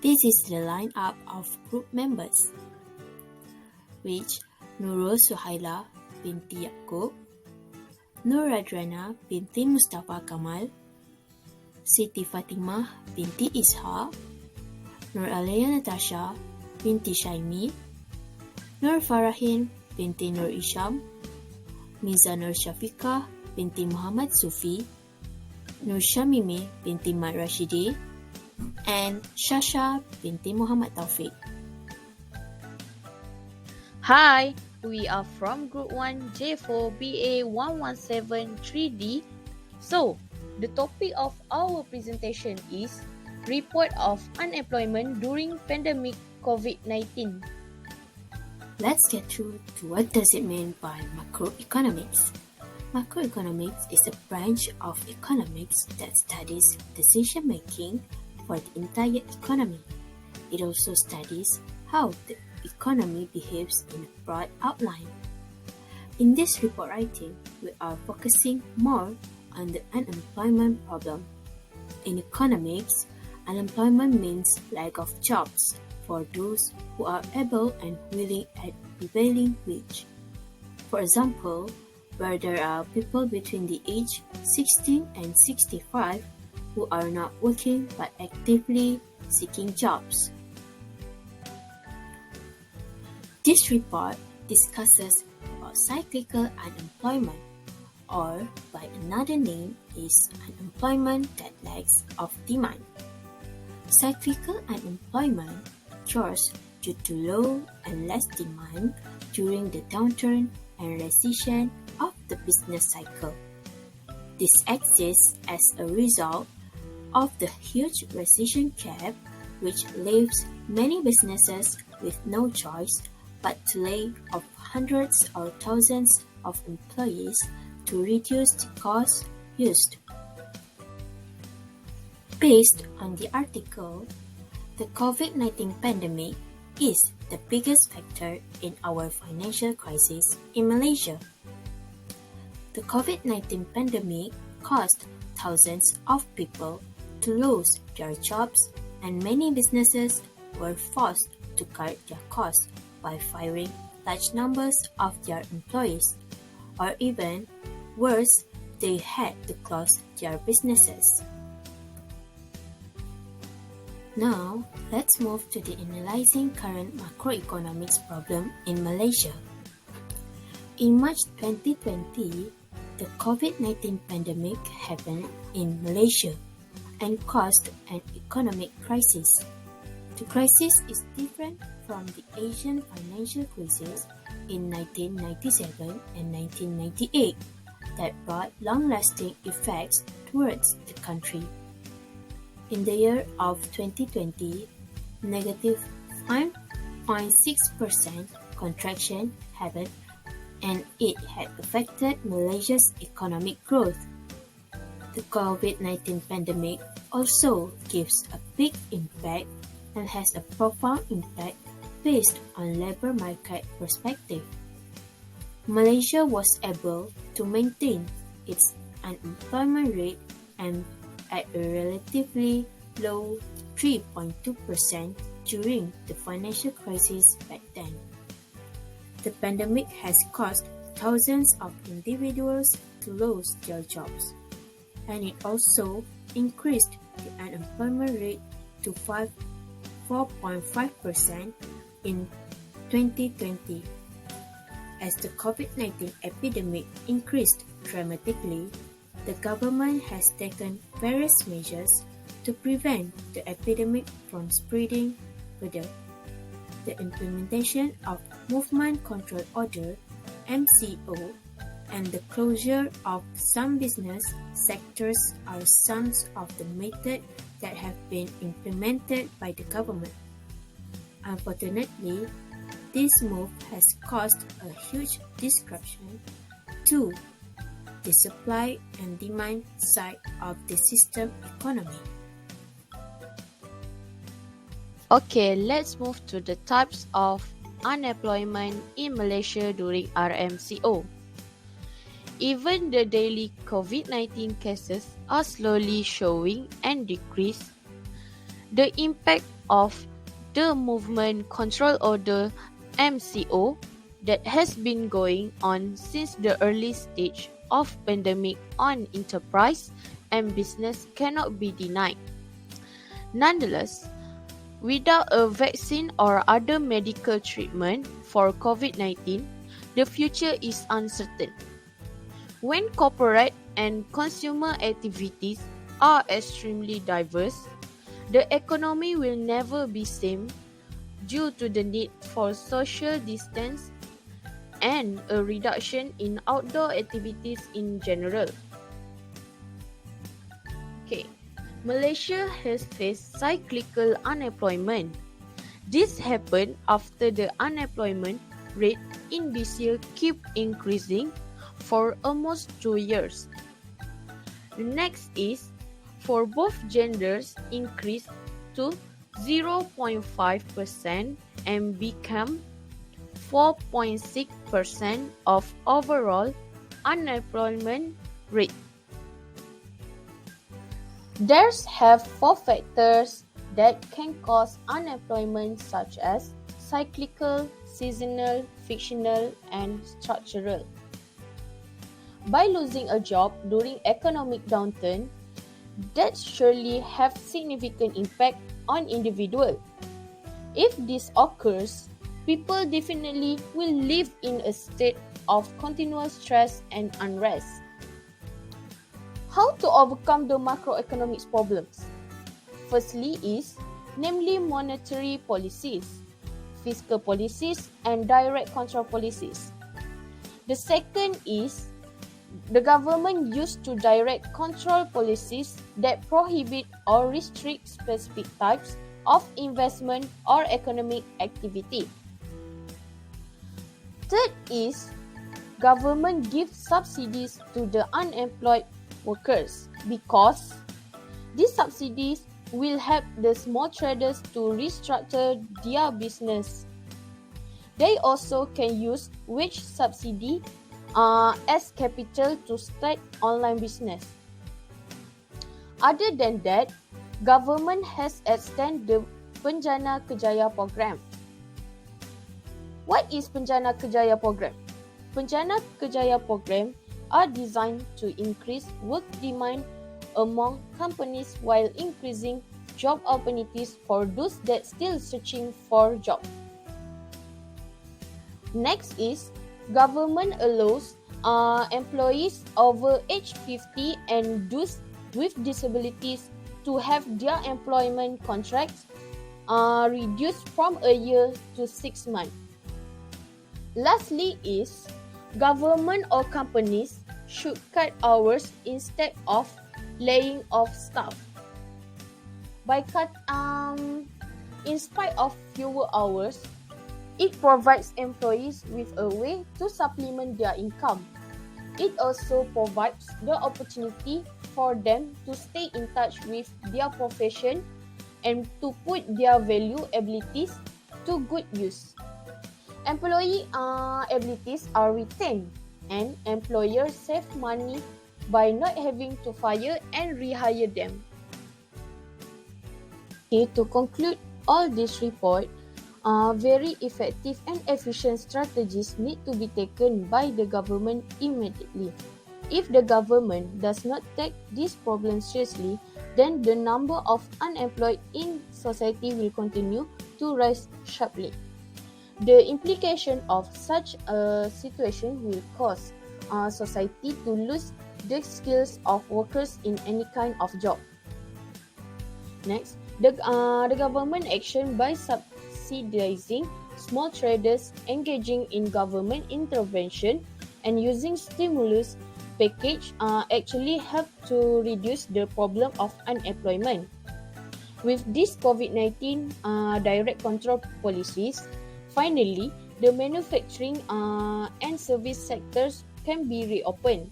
This is the lineup of group members, which Nurul Suhaila binti Yaakob, Nur Radrana binti Mustafa Kamal, Siti Fatimah binti Ishaq, Nur Alaya Natasha binti Shaimi, Nur Farahin binti Nur Isham, Miza Nur Syafiqah binti Muhammad Sufi, Nur Shamimi binti Mat Rashidi, and Shasha binti Muhammad Taufik. Hi, we are from Group 1 J4 BA 117 3D. So, the topic of our presentation is Report of Unemployment During Pandemic COVID-19. Let's get through to what does it mean by macroeconomics. Macroeconomics is a branch of economics that studies decision-making for the entire economy. It also studies how the economy behaves in a broad outline. In this report writing, we are focusing more on the unemployment problem. In economics, unemployment means lack of jobs for those who are able and willing at prevailing wage. For example, where there are people between the age 16 and 65 who are not working but actively seeking jobs. This report discusses about cyclical unemployment, or by another name is unemployment that lacks of demand. Cyclical unemployment occurs due to low and less demand during the downturn and recession of the business cycle. This exists as a result of the huge recession gap, which leaves many businesses with no choice but to lay off hundreds or thousands of employees to reduce the cost used. Based on the article, the COVID-19 pandemic is the biggest factor in our financial crisis in Malaysia. The COVID-19 pandemic caused thousands of people to lose their jobs, and many businesses were forced to cut their costs by firing large numbers of their employees, or even worse, they had to close their businesses. Now, let's move to the analyzing current macroeconomics problem in Malaysia. In March 2020, the COVID-19 pandemic happened in Malaysia and caused an economic crisis. The crisis is different from the Asian financial crisis in 1997 and 1998 that brought long-lasting effects towards the country. In the year of 2020, negative 5.6% contraction happened, and it had affected Malaysia's economic growth. The COVID-19 pandemic also gives a big impact and has a profound impact based on labor market perspective. Malaysia was able to maintain its unemployment rate and at a relatively low 3.2% during the financial crisis back then. The pandemic has caused thousands of individuals to lose their jobs, and it also increased the unemployment rate to 4.5% in 2020. As the COVID-19 epidemic increased dramatically, the government has taken various measures to prevent the epidemic from spreading further. The implementation of Movement Control Order (MCO) and the closure of some business sectors are some of the methods that have been implemented by the government. Unfortunately, this move has caused a huge disruption to the supply and demand side of the system economy. Okay, let's move to the types of unemployment in Malaysia during RMCO. Even the daily COVID-19 cases are slowly showing and decrease. The impact of the Movement Control Order (MCO) that has been going on since the early stage of pandemic on enterprise and business cannot be denied. Nonetheless, without a vaccine or other medical treatment for COVID-19, the future is uncertain. When corporate and consumer activities are extremely diverse, the economy will never be same due to the need for social distance and a reduction in outdoor activities in general. Okay. Malaysia has faced cyclical unemployment. This happened after the unemployment rate in this year keep increasing for almost 2 years. The next is for both genders increased to 0.5% and become 4.6% of overall unemployment rate. There's have 4 factors that can cause unemployment such as cyclical, seasonal, fictional, and structural. By losing a job during economic downturn, that surely have significant impact on individual. If this occurs, people definitely will live in a state of continuous stress and unrest. How to overcome the macroeconomics problems? Firstly is, namely monetary policies, fiscal policies, and direct control policies. The second is, the government used to direct control policies that prohibit or restrict specific types of investment or economic activity. Third is, government gives subsidies to the unemployed workers because these subsidies will help the small traders to restructure their business. They also can use wage subsidy as capital to start online business. Other than that, government has extended the Penjana Kerjaya program. What is Penjana Kerjaya program? Penjana Kerjaya program are designed to increase work demand among companies while increasing job opportunities for those that still searching for job. Next is, government allows employees over age 50 and those with disabilities to have their employment contracts reduced from a year to 6 months. Lastly is, government or companies should cut hours instead of laying off staff. In spite of fewer hours, it provides employees with a way to supplement their income. It also provides the opportunity for them to stay in touch with their profession and to put their value abilities to good use. Employee abilities are retained and employers save money by not having to fire and rehire them. Okay, to conclude all this report, very effective and efficient strategies need to be taken by the government immediately. If the government does not take this problem seriously, then the number of unemployed in society will continue to rise sharply. The implication of such a situation will cause society to lose the skills of workers in any kind of job. Next, the government action by subsidizing small traders, engaging in government intervention, and using stimulus package actually help to reduce the problem of unemployment. With this COVID-19 direct control policies, finally, the manufacturing and service sectors can be reopened.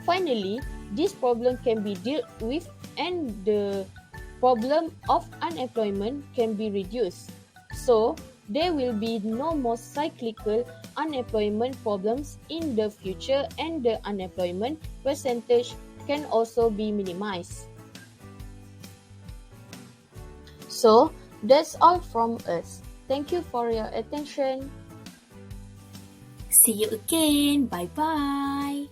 Finally, this problem can be dealt with and the problem of unemployment can be reduced. So, there will be no more cyclical unemployment problems in the future and the unemployment percentage can also be minimized. So, that's all from us. Thank you for your attention. See you again. Bye bye.